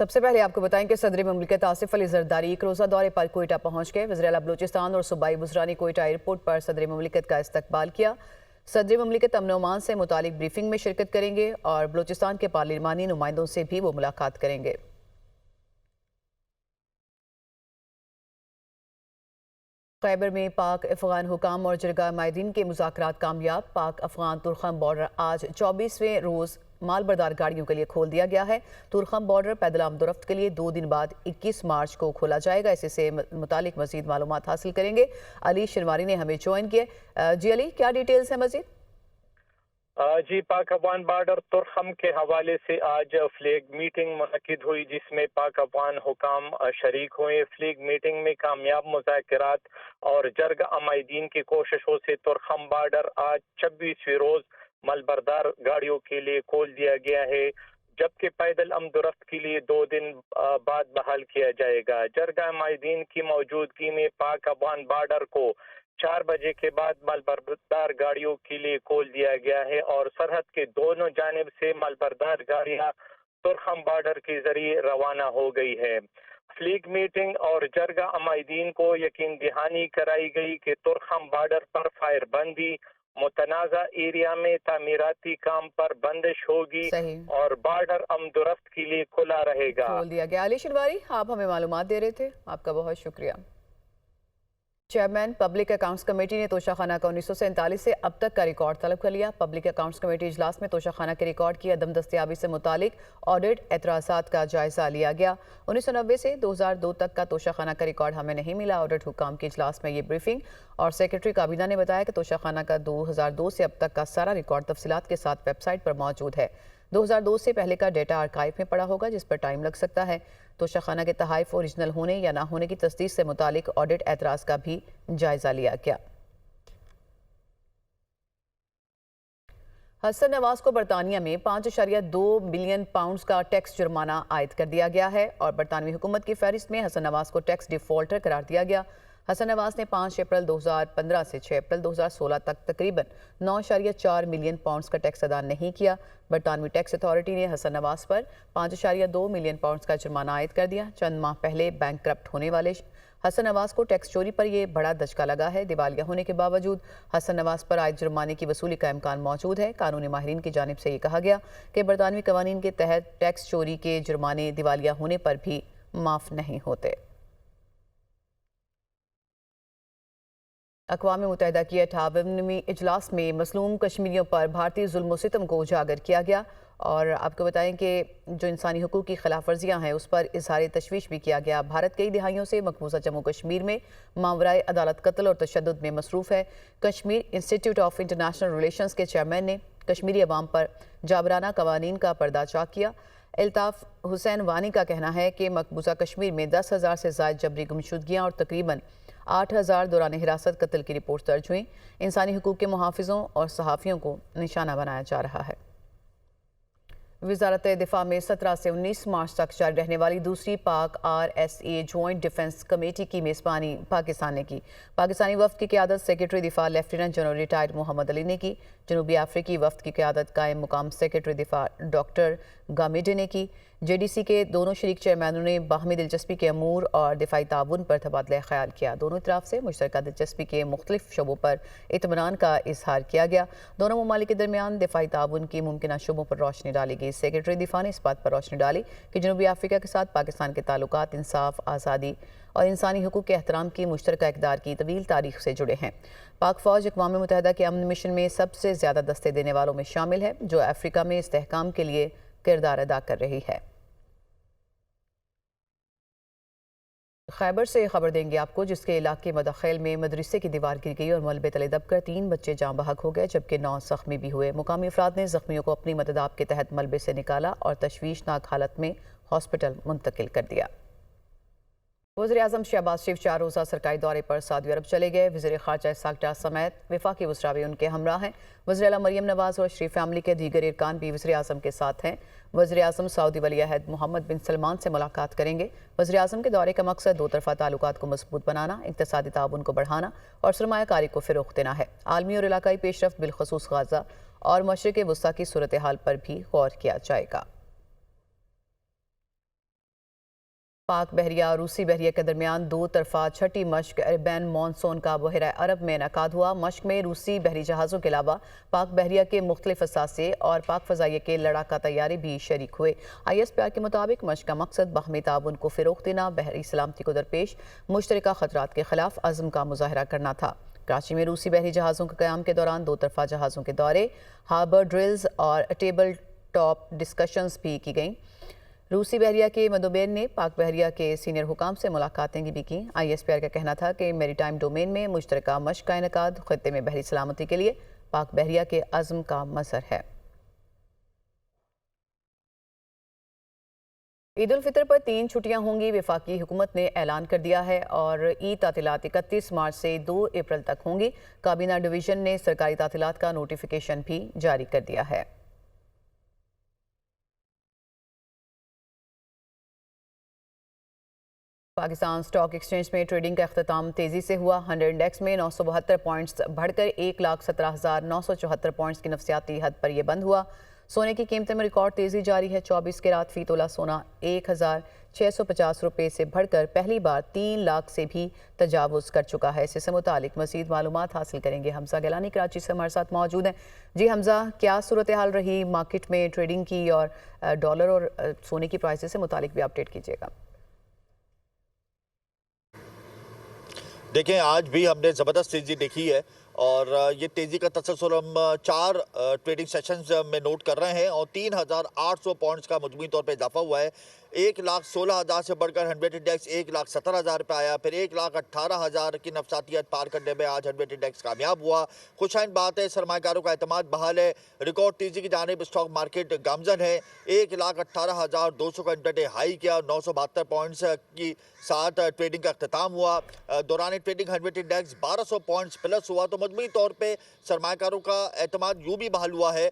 سب سے پہلے آپ کو بتائیں کہ صدر مملکت آصف علی زرداری ایک روزہ دورے پر کوئٹہ پہنچ گئے۔ وزیر اعلیٰ بلوچستان اور صوبائی وزراء نے کوئٹہ ایئرپورٹ پر صدر مملکت کا استقبال کیا۔ صدر مملکت امن و امان سے متعلق بریفنگ میں شرکت کریں گے اور بلوچستان کے پارلیمانی نمائندوں سے بھی وہ ملاقات کریں گے۔ خیبر میں پاک افغان حکام اور جرگہ مائدین کے مذاکرات کامیاب۔ پاک افغان تورخم بارڈر آج 24ویں روز مال بردار گاڑیوں کے لیے کھول دیا گیا ہے۔ تورخم بارڈر پیدل آمد و رفت کے لیے 2 دن بعد 21 مارچ کو کھولا جائے گا۔ اسی سے متعلق مزید معلومات حاصل کریں گے۔ علی شنواری نے ہمیں جوائن کیا۔ جی علی، کیا ڈیٹیلز ہیں مزید؟ جی، پاک افغان بارڈر تورخم کے حوالے سے آج فلیگ میٹنگ منعقد ہوئی، جس میں پاک افغان حکام شریک ہوئے۔ فلیگ میٹنگ میں کامیاب مذاکرات اور جرگ عمائدین کی کوششوں سے تورخم بارڈر آج 26ویں روز ملبردار گاڑیوں کے لیے کھول دیا گیا ہے، جبکہ پیدل آمد و رفت کے لیے 2 دن بعد بحال کیا جائے گا۔ جرگہ عمائدین کی موجودگی میں پاک افغان بارڈر کو 4 بجے کے بعد ملبردار گاڑیوں کے لیے کھول دیا گیا ہے اور سرحد کے دونوں جانب سے ملبردار گاڑیاں تورخم بارڈر کے ذریعے روانہ ہو گئی ہے۔ فلیگ میٹنگ اور جرگہ عمائدین کو یقین دہانی کرائی گئی کہ تورخم بارڈر پر فائر بندی، متنازع ایریا میں تعمیراتی کام پر بندش ہوگی اور بارڈر آمد و رفت کے لیے کھلا رہے گا۔ کھول دیا گیا۔ علی شنواری، آپ ہمیں معلومات دے رہے تھے، آپ کا بہت شکریہ۔ چیئرمین پبلک اکاؤنٹس کمیٹی نے توشہ خانہ کا 1947 سے اب تک کا ریکارڈ طلب کر لیا۔ پبلک اکاؤنٹس کمیٹی اجلاس میں توشہ خانہ کے ریکارڈ کی عدم دستیابی سے متعلق آڈٹ اعتراضات کا جائزہ لیا گیا۔ 1990 سے 2002 تک کا توشہ خانہ کا ریکارڈ ہمیں نہیں ملا۔ آڈٹ حکام کے اجلاس میں یہ بریفنگ اور سیکرٹری کابینہ نے بتایا کہ توشہ خانہ کا 2002 سے اب تک کا سارا ریکارڈ تفصیلات کے ساتھ ویب سائٹ پر موجود ہے۔ 2002 سے پہلے کا ڈیٹا آرکائیو میں پڑا ہوگا، جس پر ٹائم لگ سکتا ہے۔ توشہ خانہ کے تحائف اوریجنل ہونے یا نہ ہونے کی تصدیق سے متعلق آڈٹ اعتراض کا بھی جائزہ لیا گیا۔ حسن نواز کو برطانیہ میں 5.2 ملین پاؤنڈز کا ٹیکس جرمانہ عائد کر دیا گیا ہے اور برطانوی حکومت کی فہرست میں حسن نواز کو ٹیکس ڈیفالٹر قرار دیا گیا۔ حسن نواز نے 5 اپریل 2015 سے 6 اپریل 2016 تک تقریباً 9.4 ملین پاؤنڈز کا ٹیکس ادا نہیں کیا۔ برطانوی ٹیکس اتھارٹی نے حسن نواز پر 5.2 ملین پاؤنڈز کا جرمانہ عائد کر دیا۔ چند ماہ پہلے بینک کرپٹ ہونے والے حسن نواز کو ٹیکس چوری پر یہ بڑا دھچکا لگا ہے۔ دیوالیہ ہونے کے باوجود حسن نواز پر عائد جرمانے کی وصولی کا امکان موجود ہے۔ قانونی ماہرین کی جانب سے یہ کہا گیا کہ برطانوی قوانین کے تحت ٹیکس چوری کے جرمانے دیوالیہ ہونے پر بھی معاف نہیں ہوتے۔ اقوام متحدہ کی 58ویں اجلاس میں مظلوم کشمیریوں پر بھارتی ظلم و ستم کو اجاگر کیا گیا اور آپ کو بتائیں کہ جو انسانی حقوق کی خلاف ورزیاں ہیں اس پر اظہار تشویش بھی کیا گیا۔ بھارت کئی دہائیوں سے مقبوضہ جموں کشمیر میں ماورائے عدالت قتل اور تشدد میں مصروف ہے۔ کشمیر انسٹی ٹیوٹ آف انٹرنیشنل ریلیشنز کے چیئرمین نے کشمیری عوام پر جابرانہ قوانین کا پردہ چاک کیا۔ الطاف حسین وانی کا کہنا ہے کہ مقبوضہ کشمیر میں 10,000 سے زائد جبری گمشدگیاں اور تقریباً 8,000 دوران حراست قتل کی رپورٹ درج ہوئیں۔ انسانی حقوق کے محافظوں اور صحافیوں کو نشانہ بنایا جا رہا ہے۔ وزارت دفاع میں 17 سے 19 مارچ تک جاری رہنے والی دوسری پاک RSA جوائنٹ ڈیفنس کمیٹی کی میزبانی پاکستان نے کی۔ پاکستانی وفد کی قیادت سیکرٹری دفاع لیفٹیننٹ جنرل ریٹائرڈ محمد علی نے کی۔ جنوبی افریقی وفد کی قیادت قائم مقام سیکرٹری دفاع ڈاکٹر گامیڈے نے کی۔ JDC کے دونوں شریک چیئرمینوں نے باہمی دلچسپی کے امور اور دفاعی تعاون پر تبادلہ خیال کیا۔ دونوں اطراف سے مشترکہ دلچسپی کے مختلف شعبوں پر اطمینان کا اظہار کیا گیا۔ دونوں ممالک کے درمیان دفاعی تعاون کی ممکنہ شعبوں پر روشنی ڈالی گئی۔ سیکرٹری دفاع نے اس بات پر روشنی ڈالی کہ جنوبی افریقہ کے ساتھ پاکستان کے تعلقات انصاف، آزادی اور انسانی حقوق کے احترام کی مشترکہ اقدار کی طویل تاریخ سے جڑے ہیں۔ پاک فوج اقوام متحدہ کے امن مشن میں سب سے زیادہ دستے دینے والوں میں شامل ہے، جو افریقہ میں استحکام کے لیے کردار ادا کر رہی ہے۔ خیبر سے خبر دیں گے آپ کو، جس کے علاقے مدخیل میں مدرسے کی دیوار گر گئی اور ملبے تلے دب کر 3 بچے جاں بحق ہو گئے، جبکہ 9 زخمی بھی ہوئے۔ مقامی افراد نے زخمیوں کو اپنی مدد آپ کے تحت ملبے سے نکالا اور تشویشناک حالت میں ہاسپٹل منتقل کر دیا۔ وزیراعظم شہباز شریف 4 روزہ سرکاری دورے پر سعودی عرب چلے گئے۔ وزیر خارجہ اسحاق ڈار سمیت وفاقی وزراء بھی ان کے ہمراہ ہیں۔ وزیر اعلیٰ مریم نواز اور شریف فیملی کے دیگر ارکان بھی وزیراعظم کے ساتھ ہیں۔ وزیراعظم سعودی ولی عہد محمد بن سلمان سے ملاقات کریں گے۔ وزیراعظم کے دورے کا مقصد 2 طرفہ تعلقات کو مضبوط بنانا، اقتصادی تعاون کو بڑھانا اور سرمایہ کاری کو فروغ دینا ہے۔ عالمی اور علاقائی پیش رفت بالخصوص غزہ اور مشرق وسطیٰ کی صورتحال پر بھی غور کیا جائے گا۔ پاک بحریہ اور روسی بحریہ کے درمیان دو طرفہ چھٹی مشق عربین مانسون کا بحیرہ عرب میں انعقاد ہوا۔ مشق میں روسی بحری جہازوں کے علاوہ پاک بحریہ کے مختلف اثاثے اور پاک فضائیہ کے لڑاکا طیارے بھی شریک ہوئے۔ ISPR کے مطابق مشق کا مقصد باہمی تعاون کو فروغ دینا، بحری سلامتی کو درپیش مشترکہ خطرات کے خلاف عزم کا مظاہرہ کرنا تھا۔ کراچی میں روسی بحری جہازوں کے قیام کے دوران دو طرفہ جہازوں کے دورے، ہاربر ڈرلز اور ٹیبل ٹاپ ڈسکشنز بھی کی گئیں۔ روسی بحریہ کے مندوبین نے پاک بحریہ کے سینئر حکام سے ملاقاتیں بھی کی۔ ISPR کا کہنا تھا کہ میری ٹائم ڈومین میں مشترکہ مشق کا انعقاد خطے میں بحری سلامتی کے لیے پاک بحریہ کے عزم کا مظہر ہے۔ عید الفطر پر 3 چھٹیاں ہوں گی، وفاقی حکومت نے اعلان کر دیا ہے، اور عید تعطیلات 31 مارچ سے 2 اپریل تک ہوں گی۔ کابینہ ڈویژن نے سرکاری تعطیلات کا نوٹیفیکیشن بھی جاری کر دیا ہے۔ پاکستان سٹاک ایکسچینج میں ٹریڈنگ کا اختتام تیزی سے ہوا۔ 100 انڈیکس میں 972 پوائنٹس بڑھ کر 1,17,974 پوائنٹس کی نفسیاتی حد پر یہ بند ہوا۔ سونے کی قیمتوں میں ریکارڈ تیزی جاری ہے۔ 24 کیرات فی تولہ سونا 1,650 روپے سے بڑھ کر پہلی بار 3 لاکھ سے بھی تجاوز کر چکا ہے۔ اس سے متعلق مزید معلومات حاصل کریں گے۔ حمزہ گیلانی کراچی سے ہمارے ساتھ موجود ہیں۔ جی حمزہ، کیا صورتحال رہی مارکیٹ میں ٹریڈنگ کی، اور ڈالر اور سونے کی پرائسز سے متعلق بھی اپڈیٹ کیجیے گا۔ دیکھیں، آج بھی ہم نے زبردست تیزی دیکھی ہے، اور یہ تیزی کا تسلسل ہم 4 ٹریڈنگ سیشنز میں نوٹ کر رہے ہیں، اور 3,800 پوائنٹس کا مجموعی طور پہ اضافہ ہوا ہے۔ 1,16,000 سے بڑھ کر 100 انڈیکس 1,17,000 پہ آیا، پھر 1,18,000 کی نفسیات پار کرنے میں آج 100 انڈیکس کامیاب ہوا۔ خوشائن بات ہے، سرمایہ کاروں کا اعتماد بحال ہے، ریکارڈ تیزی کی جانب اسٹاک مارکیٹ گامزن ہے۔ 1,18,200 کا انٹرڈے ہائی کیا، 972 پوائنٹس کی ساتھ ٹریڈنگ کا اختتام ہوا۔ دوران ٹریڈنگ 100 انڈیکس 1200 پوائنٹس پلس ہوا۔ تو مجموعی طور پہ سرمایہ کاروں کا اعتماد یوں بھی بحال ہوا ہے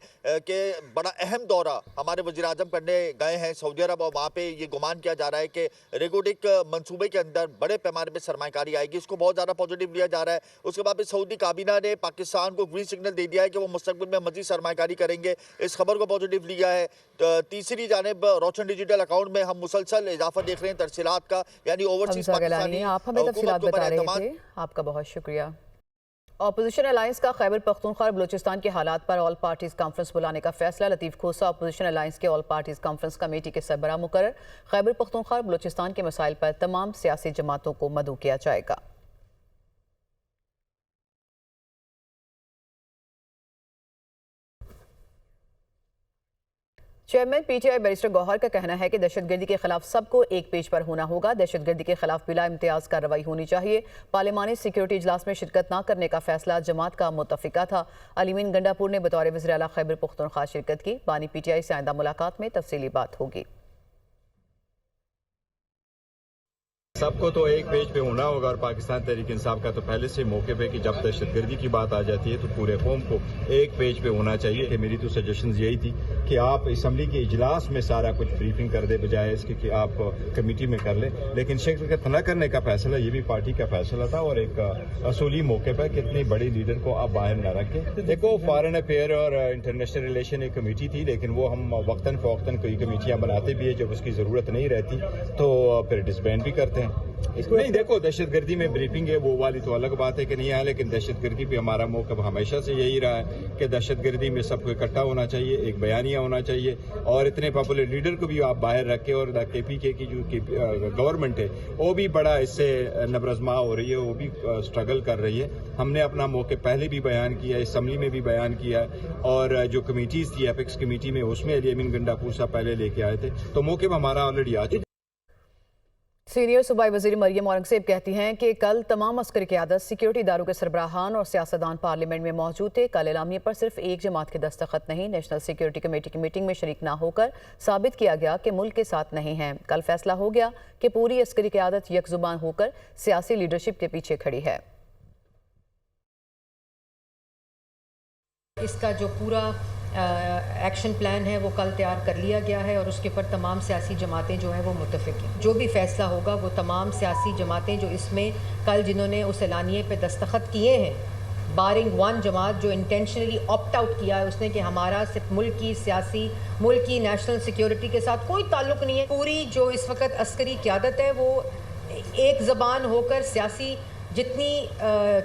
کہ بڑا اہم دورہ ہمارے وزیر اعظم کرنے گئے ہیں سعودی عرب، اور وہاں پہ یہ گمان کیا جا رہا ہے کہ ریگوڈک منصوبے کے اندر بڑے پیمانے پہ سرمایہ کاری آئے گی۔ اس کو بہت زیادہ پازیٹیو لیا جا رہا ہے۔ اس کے بعد پھر سعودی کابینہ نے پاکستان کو گرین سگنل دے دیا ہے کہ وہ مستقبل میں مزید سرمایہ کاری کریں گے۔ اس خبر کو پازیٹیو لیا ہے۔ تیسری جانب روشن ڈیجیٹل اکاؤنٹ میں ہم مسلسل اضافہ دیکھ رہے ہیں ترسیلات کا، یعنی اوورسیز پاکستانی آپ ہمیں تفصیلات بتا رہے تھے، آپ کا بہت شکریہ۔ اپوزیشن الائنس کا خیبر پختونخوا اور بلوچستان کے حالات پر آل پارٹیز کانفرنس بلانے کا فیصلہ۔ لطیف کھوسا اپوزیشن الائنس کے آل پارٹیز کانفرنس کمیٹی کے سربراہ مقرر۔ خیبر پختونخوا اور بلوچستان کے مسائل پر تمام سیاسی جماعتوں کو مدعو کیا جائے گا۔ چیئرمین PTI بیرسٹر گوہر کا کہنا ہے کہ دہشت گردی کے خلاف سب کو ایک پیج پر ہونا ہوگا۔ دہشت گردی کے خلاف بلا امتیاز کارروائی ہونی چاہیے۔ پارلیمانی سیکیورٹی اجلاس میں شرکت نہ کرنے کا فیصلہ جماعت کا متفقہ تھا۔ علیم گنڈاپور نے بطور وزیر اعلیٰ خیبر پختونخوا شرکت کی۔ بانی PTI سے آئندہ ملاقات میں تفصیلی بات ہوگی۔ سب کو تو ایک پیج پہ ہونا ہوگا، اور پاکستان تحریک انصاف کا تو پہلے سے موقع پہ کہ جب دہشت گردی کی بات آ جاتی ہے تو پورے قوم کو ایک پیج پہ ہونا چاہیے۔ کہ میری تو سجیشنز یہی تھی کہ آپ اسمبلی کے اجلاس میں سارا کچھ بریفنگ کر دے، بجائے اس کے کہ آپ کمیٹی میں کر لیں۔ لیکن شرکت نہ کرنے کا فیصلہ یہ بھی پارٹی کا فیصلہ تھا، اور ایک اصولی موقع پہ کتنی بڑی لیڈر کو آپ باہر نہ رکھیں۔ دیکھو، فارن افیئر اور انٹرنیشنل ریلیشن ایک کمیٹی تھی، لیکن وہ ہم وقتاً فوقتاً کوئی کمیٹیاں بناتے بھی ہیں، جب اس کی ضرورت نہیں رہتی تو پھر ڈسبینڈ بھی کرتے ہیں۔ نہیں، دیکھو، دہشت گردی میں بریفنگ ہے وہ والی تو الگ بات ہے کہ نہیں ہے، لیکن دہشت گردی پہ ہمارا موقف ہمیشہ سے یہی رہا ہے کہ دہشت گردی میں سب کو اکٹھا ہونا چاہیے، ایک بیانیہ ہونا چاہیے، اور اتنے پاپولر لیڈر کو بھی آپ باہر رکھیں۔ اور KPK کی جو گورنمنٹ ہے وہ بھی بڑا اس سے نبرزما ہو رہی ہے، وہ بھی سٹرگل کر رہی ہے۔ ہم نے اپنا موقع پہلے بھی بیان کیا ہے، اسمبلی میں بھی بیان کیا ہے، اور جو کمیٹیز تھی ایپیکس کمیٹی میں اس میں علیم گنڈاپور صاحب پہلے لے کے آئے تھے، تو موقع ہمارا آلریڈی آ چکا۔ سینئر صوبائی وزیر مریم اورنگزیب کہتی ہیں کہ کل تمام عسکری قیادت، سیکیورٹی اداروں کے سربراہان اور سیاستدان پارلیمنٹ میں موجود تھے۔ کل اعلامیے پر صرف ایک جماعت کے دستخط نہیں، نیشنل سیکیورٹی کمیٹی کی میٹنگ میں شریک نہ ہو کر ثابت کیا گیا کہ ملک کے ساتھ نہیں ہیں۔ کل فیصلہ ہو گیا کہ پوری عسکری قیادت یک زبان ہو کر سیاسی لیڈرشپ کے پیچھے کھڑی ہے۔ اس کا جو پورا ایکشن پلان ہے وہ کل تیار کر لیا گیا ہے، اور اس کے پر تمام سیاسی جماعتیں جو ہیں وہ متفق ہیں۔ جو بھی فیصلہ ہوگا وہ تمام سیاسی جماعتیں جو اس میں کل جنہوں نے اس اعلانیے پہ دستخط کیے ہیں بارنگ ون جماعت جو انٹینشنلی آپٹ آؤٹ کیا ہے اس نے کہ ہمارا صرف ملک کی سیاسی ملک کی نیشنل سیکیورٹی کے ساتھ کوئی تعلق نہیں ہے. پوری جو اس وقت عسکری قیادت ہے وہ ایک زبان ہو کر سیاسی جتنی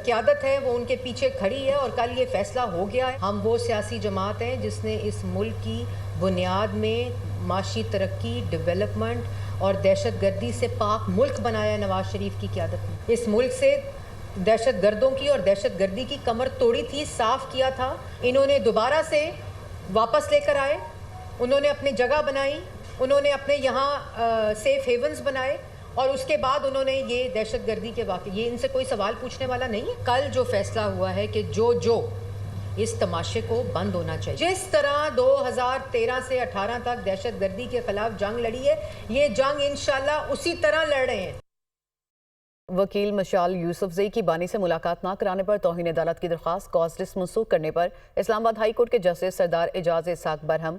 قیادت ہے وہ ان کے پیچھے کھڑی ہے اور کل یہ فیصلہ ہو گیا ہے. ہم وہ سیاسی جماعت ہیں جس نے اس ملک کی بنیاد میں معاشی ترقی، ڈیولپمنٹ اور دہشت گردی سے پاک ملک بنایا نواز شریف کی قیادت میں. اس ملک سے دہشت گردوں کی اور دہشت گردی کی کمر توڑی تھی، صاف کیا تھا. انہوں نے دوبارہ سے واپس لے کر آئے، انہوں نے اپنی جگہ بنائی، انہوں نے اپنے یہاں سیف ہیونز بنائے اور اس کے بعد انہوں نے یہ دہشت گردی کے واقع یہ ان سے کوئی سوال پوچھنے والا نہیں ہے. کل جو فیصلہ ہوا ہے کہ جو اس تماشے کو بند ہونا چاہیے. جس طرح 2013 سے 18 تک دہشت گردی کے خلاف جنگ لڑی ہے، یہ جنگ انشاءاللہ اسی طرح لڑ رہے ہیں. وکیل مشال یوسف زئی کی بانی سے ملاقات نہ کرانے پر توہین عدالت کی درخواست کاز لسٹ منسوخ کرنے پر اسلام آباد ہائی کورٹ کے جسٹس سردار اعجاز اسحاق برہم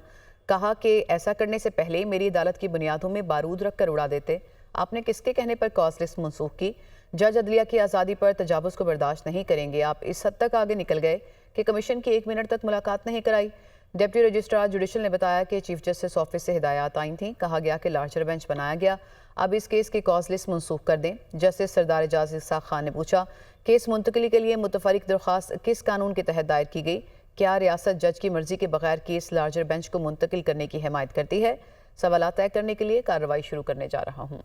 کہا کہ ایسا کرنے سے پہلے میری عدالت کی بنیادوں میں بارود رکھ کر اڑا دیتے. آپ نے کس کے کہنے پر کاز لسٹ منسوخ کی؟ جج عدلیہ کی آزادی پر تجاوز کو برداشت نہیں کریں گے. آپ اس حد تک آگے نکل گئے کہ کمیشن کی 1 منٹ تک ملاقات نہیں کرائی. ڈپٹی رجسٹرار جوڈیشل نے بتایا کہ چیف جسٹس آفس سے ہدایات آئی تھیں. کہا گیا کہ لارجر بینچ بنایا گیا، اب اس کیس کی کاز لسٹ منسوخ کر دیں. جسٹس سردار اعجاز اسحاق خان نے پوچھا کیس منتقلی کے لیے متفرق درخواست کس قانون کے تحت دائر کی گئی؟ کیا ریاست جج کی مرضی کے بغیر کیس لارجر بینچ کو منتقل کرنے کی حمایت کرتی ہے؟ سوالات طے کرنے کے لیے کارروائی شروع کرنے جا رہا ہوں.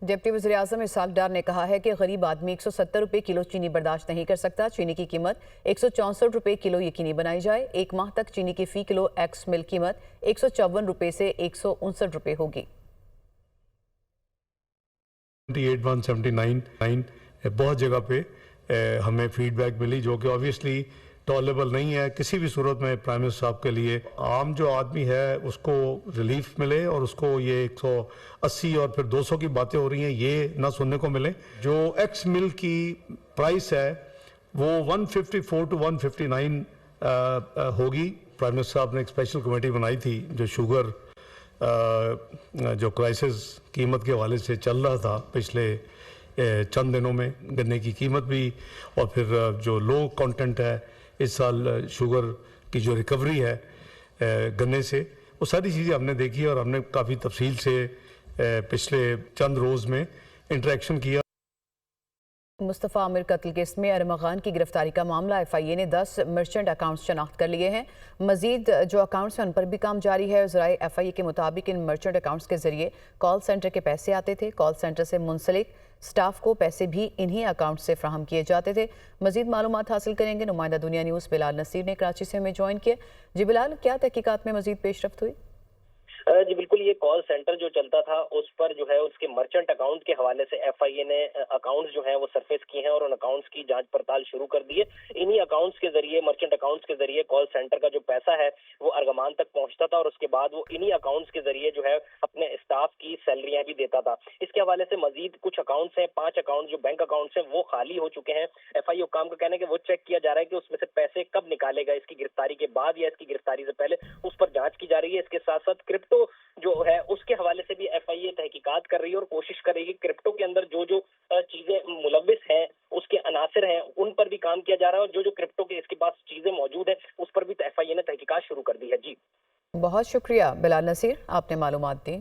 ڈپٹی وزیر اعظم اسحاق ڈار نے کہا ہے کہ غریب آدمی 170 روپے کلو چینی برداشت نہیں کر سکتا. چینی کی قیمت 164 روپے کلو یقینی بنائی جائے. 1 ماہ تک چینی کی فی کلو ایکس مل قیمت 154 روپے سے 159 روپے ہوگی. 179 بہت جگہ پہ ہمیں فیڈ بیک ملی جو کہ آبویسلی ٹالریبل نہیں ہے کسی بھی صورت میں. پرائم منسٹر صاحب کے لیے عام جو آدمی ہے اس کو ریلیف ملے اور اس کو یہ 180 اور پھر 200 کی باتیں ہو رہی ہیں یہ نہ سننے کو ملے. جو ایکس مل کی پرائس ہے وہ 154 to 159 ہوگی. پرائم منسٹر صاحب نے ایک اسپیشل کمیٹی بنائی تھی جو شوگر جو کرائسس قیمت کے حوالے سے چل رہا تھا پچھلے چند دنوں میں. گنے کی قیمت بھی اور پھر جو لو کانٹینٹ ہے اس سال شوگر کی جو ریکوری ہے گنے سے، وہ ساری چیزیں ہم نے دیکھی اور ہم نے کافی تفصیل سے پچھلے چند روز میں انٹریکشن کیا. مصطفیٰ عامر قتل کیس میں ارمغان کی گرفتاری کا معاملہ ایف آئی اے نے 10 مرچنٹ اکاؤنٹس شناخت کر لیے ہیں. مزید جو اکاؤنٹس ہیں ان پر بھی کام جاری ہے. ذرائع ایف آئی اے کے مطابق ان مرچنٹ اکاؤنٹس کے ذریعے کال سینٹر کے پیسے آتے تھے. کال سینٹر سے منسلک سٹاف کو پیسے بھی انہی اکاؤنٹ سے فراہم کیے جاتے تھے. مزید معلومات حاصل کریں گے. نمائندہ دنیا نیوز بلال نصیر نے کراچی سے ہمیں جوائن کیا. جی بلال، کیا تحقیقات میں مزید پیش رفت ہوئی؟ جی بالکل، یہ کال سینٹر جو چلتا تھا اس پر جو ہے اس کے مرچنٹ اکاؤنٹ کے حوالے سے ایف آئی اے نے اکاؤنٹس جو ہیں وہ سرفیس کیے ہیں اور ان اکاؤنٹس کی جانچ پڑتال شروع کر دی ہے. انہی اکاؤنٹس کے ذریعے مرچنٹ اکاؤنٹس کے ذریعے کال سینٹر کا جو پیسہ ہے وہ ارغمان تک پہنچتا تھا اور اس کے بعد وہ انہی اکاؤنٹس کے ذریعے جو ہے اپنے اسٹاف کی سیلریاں بھی دیتا تھا. اس کے حوالے سے مزید کچھ اکاؤنٹس ہیں، 5 اکاؤنٹ جو بینک اکاؤنٹس ہیں وہ خالی ہو چکے ہیں. ایف آئی اے حکام کا کہنا ہے کہ وہ چیک کیا جا رہا ہے کہ اس میں سے پیسے کب نکالے گا، اس کی گرفتاری کے بعد یا اس کی گرفتاری سے پہلے، اس پر جانچ کی جا رہی ہے. اس کے ساتھ ساتھ کرپٹو جو ہے اس کے حوالے سے بھی ایف آئی اے تحقیقات کر رہی ہے اور کوشش کر رہی ہے کہ کرپٹو کے اندر جو چیزیں ملوث ہیں اس کے عناصر ہیں ان پر بھی کام کیا جا رہا ہے اور جو کرپٹو کے اس کے پاس چیزیں موجود ہیں اس پر بھی ایف آئی اے نے تحقیقات شروع کر دی ہے. جی بہت شکریہ بلال نصیر، آپ نے معلومات دی.